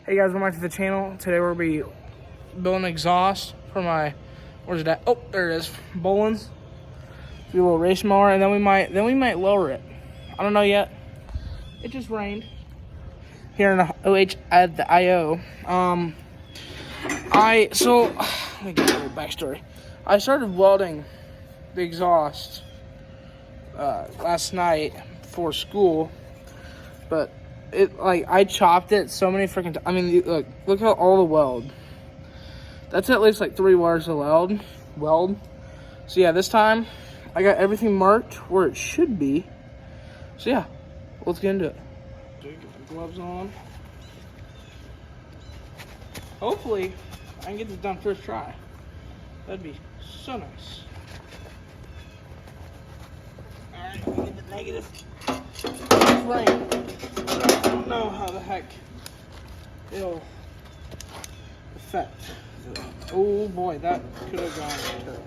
Hey guys, welcome back to the channel. Today we're gonna be building exhaust for my, where's it at? Oh, there it is. Bolens. Do a little race mower, and then we might lower it. I don't know yet. It just rained here in the OH at the IO. Let me give you a little backstory. I started welding the exhaust last night before school, but I chopped it so many freaking times. I mean, look how all the weld. That's at least like 3 wires of weld. So yeah, this time I got everything marked where it should be. So yeah, let's get into it. Get the gloves on. Hopefully I can get this done first try. That'd be so nice. Alright, let me get the negative. It's rain. I don't know how the heck it'll affect. Oh boy, that could have gone terrible.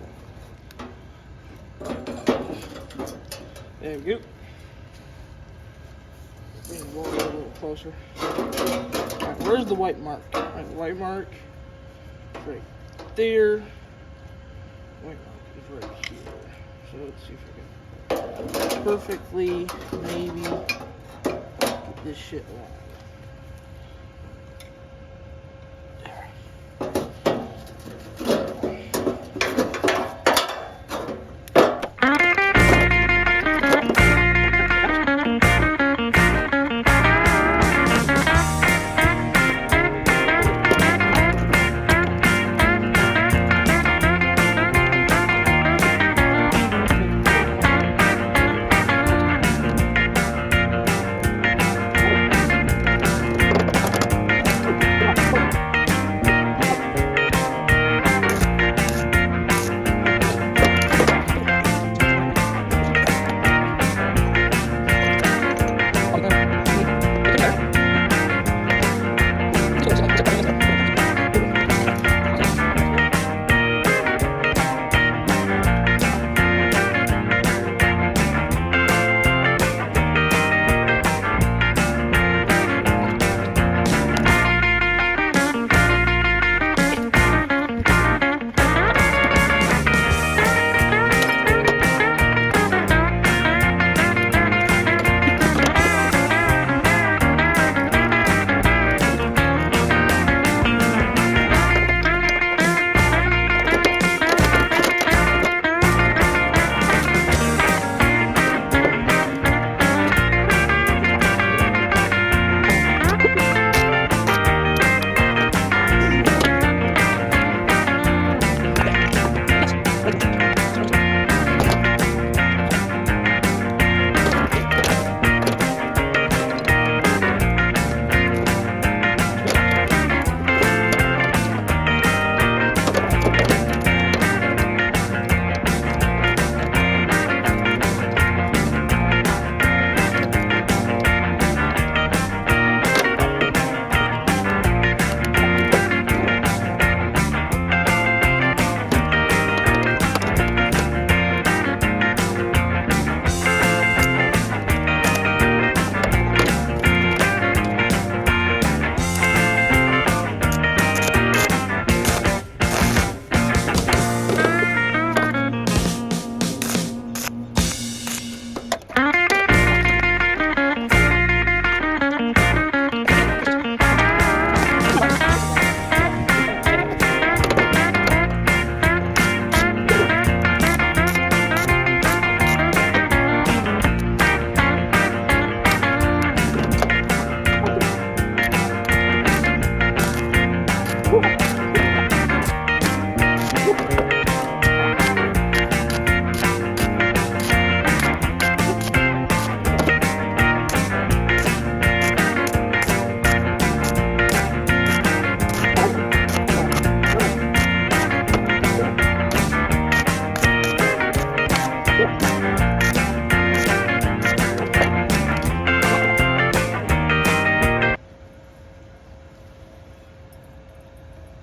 There we go. Bring the water a little closer. Right, where's the white mark? Right, the white mark is right there. White mark is right here. So let's see if I can perfectly maybe get this shit lined.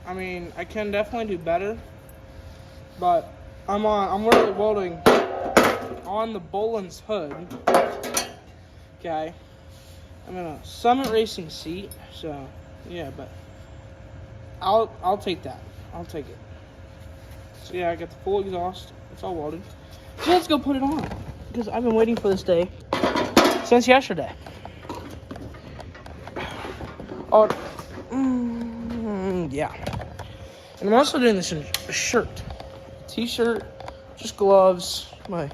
I mean, I can definitely do better, but I'm really welding on the Bolens hood. Okay, I'm in a Summit Racing seat, so Yeah, but I'll take that. I'll take it. So yeah, I got the full exhaust. It's all welded. So let's go put it on because I've been waiting for this day since yesterday. Oh, yeah. And I'm also doing this in a shirt, t-shirt, just gloves, my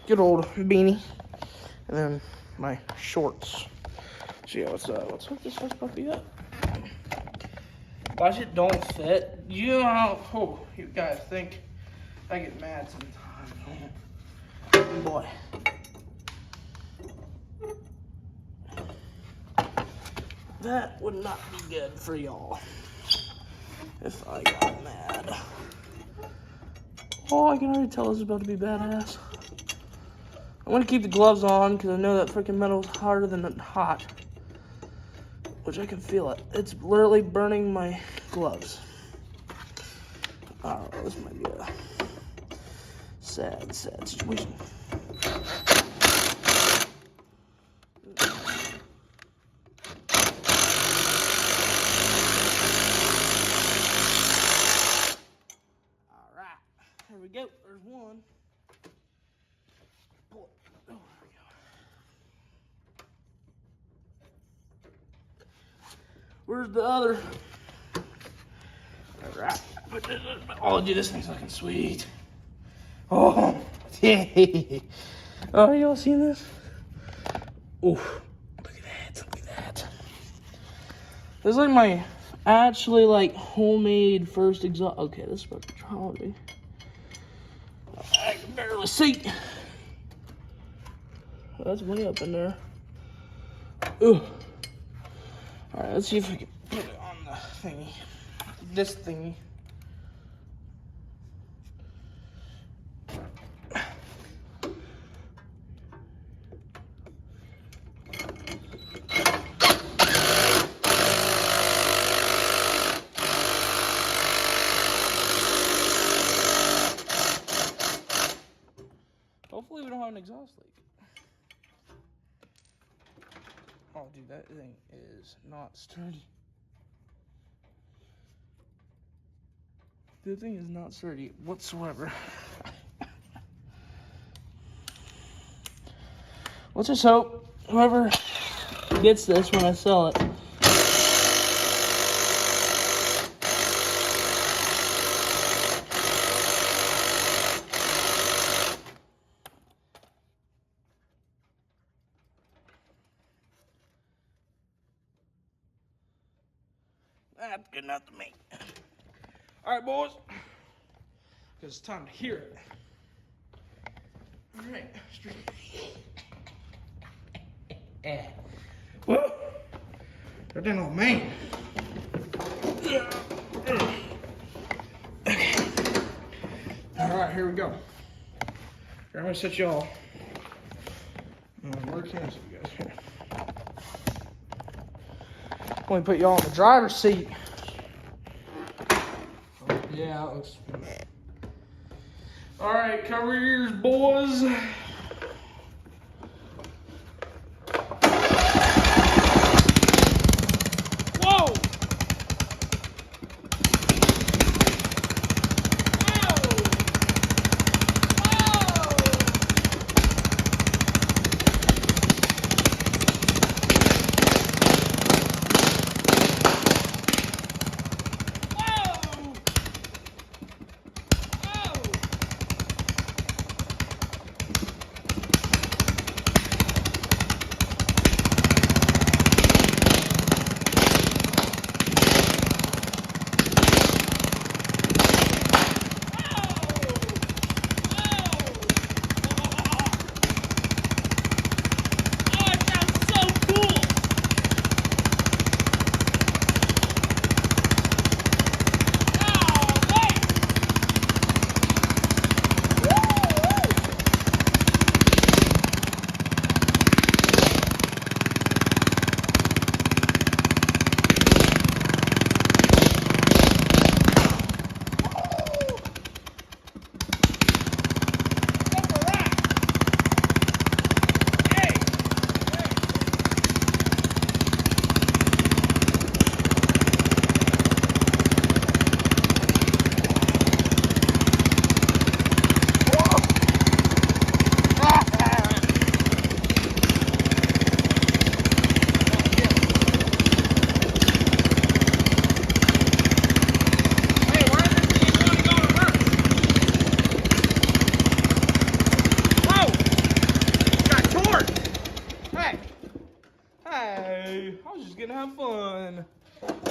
good old beanie, and then my shorts. So yeah, let's hook this first puppy up. Watch it don't fit. You know how you guys think I get mad sometimes. Oh, boy. That would not be good for y'all if I got mad. Oh, I can already tell this is about to be badass. I'm gonna keep the gloves on because I know that freaking metal is harder than hot. Which I can feel it. It's literally burning my gloves. Oh, this might be a sad situation. Alright, here we go. There's one. Pull it. Oh, there we go. Where's the other? Alright. Oh, dude, this thing's looking sweet. Oh, yay. Oh, y'all seen this? Oof. Look at that. Look at that. This is like my actually like homemade first exhaust. Okay, this is about to try me. I can barely see. Oh, that's way up in there. Ooh. Alright, let's see if we can put it on the thingy. This thingy. Hopefully we don't have an exhaust leak. Oh, dude, that thing is not sturdy. The thing is not sturdy whatsoever. Let's just hope whoever gets this when I sell it. That's good enough to me. All right, boys. Because it's time to hear it. All right. Whoa. That old man. Okay. All right, here we go. Here, I'm going to set y'all. Where can I see you guys here? I'm going to put y'all in the driver's seat. Yeah, that looks good. All right, cover your ears, boys. Whoa!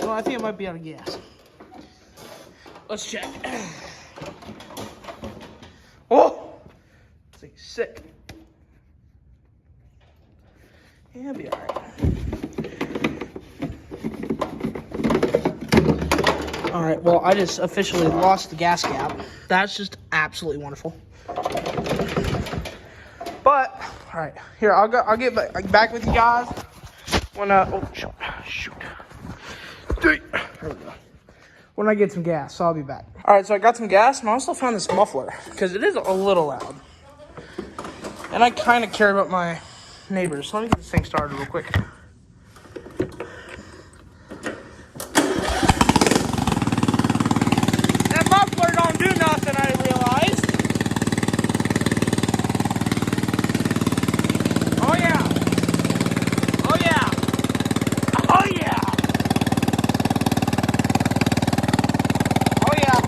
Well, I think it might be out of gas. Let's check. Oh! This thing's sick. Yeah, it'll be alright. Alright, well, I just officially lost the gas cap. That's just absolutely wonderful. But, alright, here, I'll get back with you guys when, oh, shoot. There we go. When I get some gas, so I'll be back. Alright, so I got some gas, and I also found this muffler, because it is a little loud. And I kind of care about my neighbors. So let me get this thing started real quick. That muffler don't do nothing, I realized. Oh yeah. Oh yeah. Oh yeah. Oh yeah.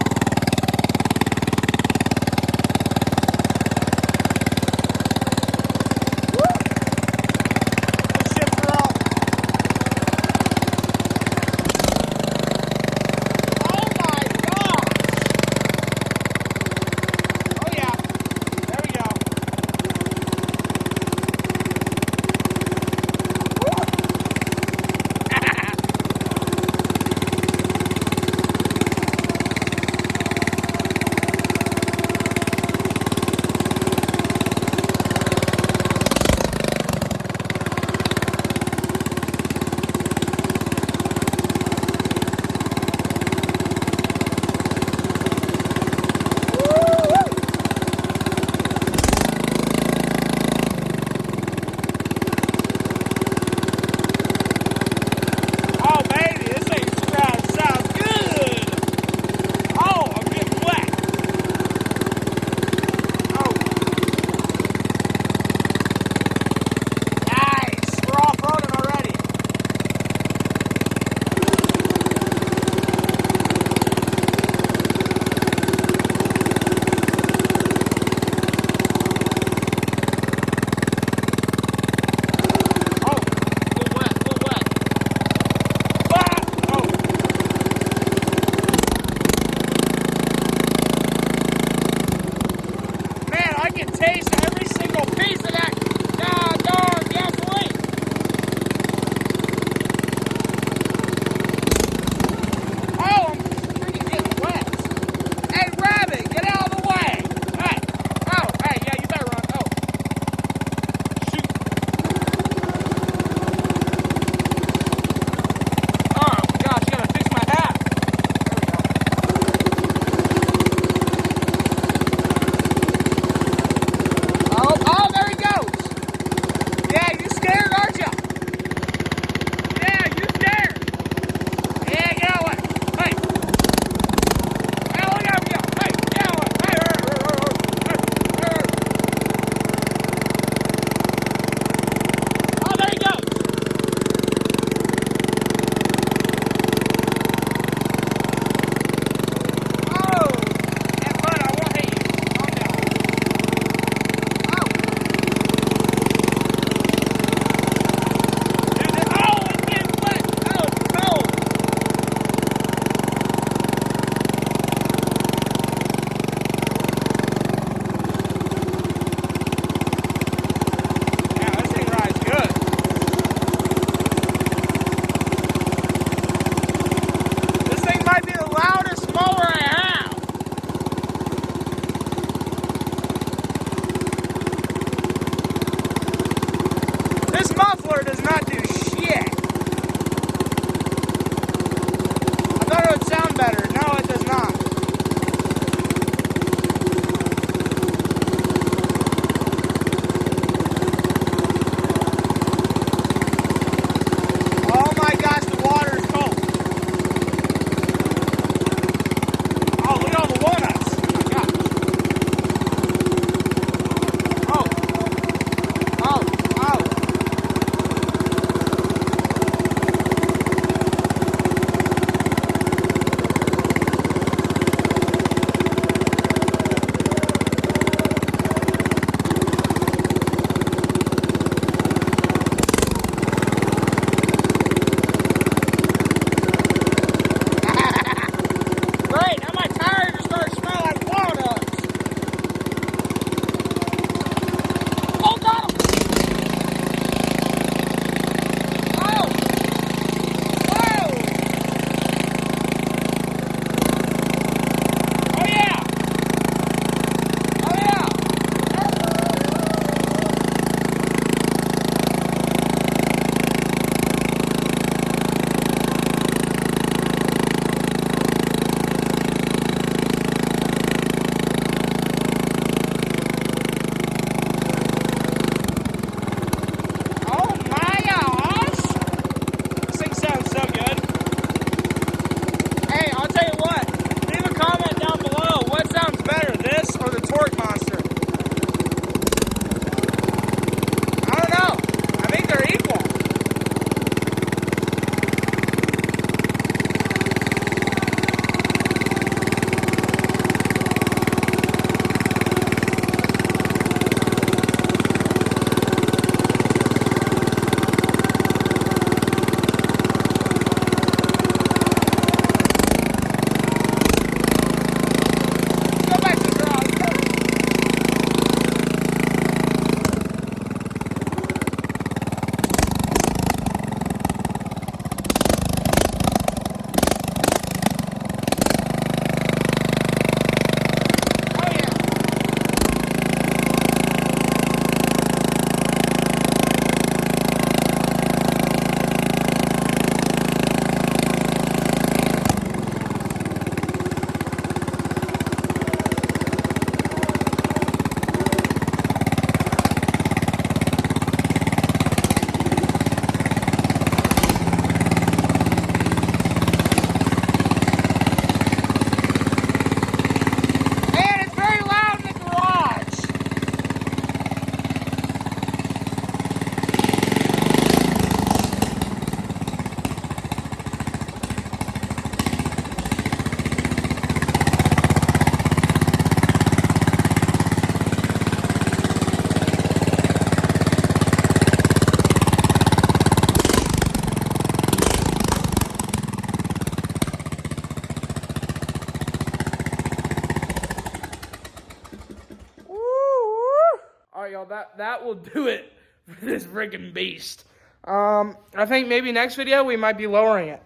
y'all, that will do it for this freaking beast. I think maybe next video we might be lowering it.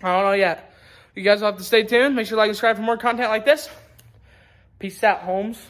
I don't know yet. You guys will have to stay tuned. Make sure to like and subscribe for more content like this. Peace out, Holmes.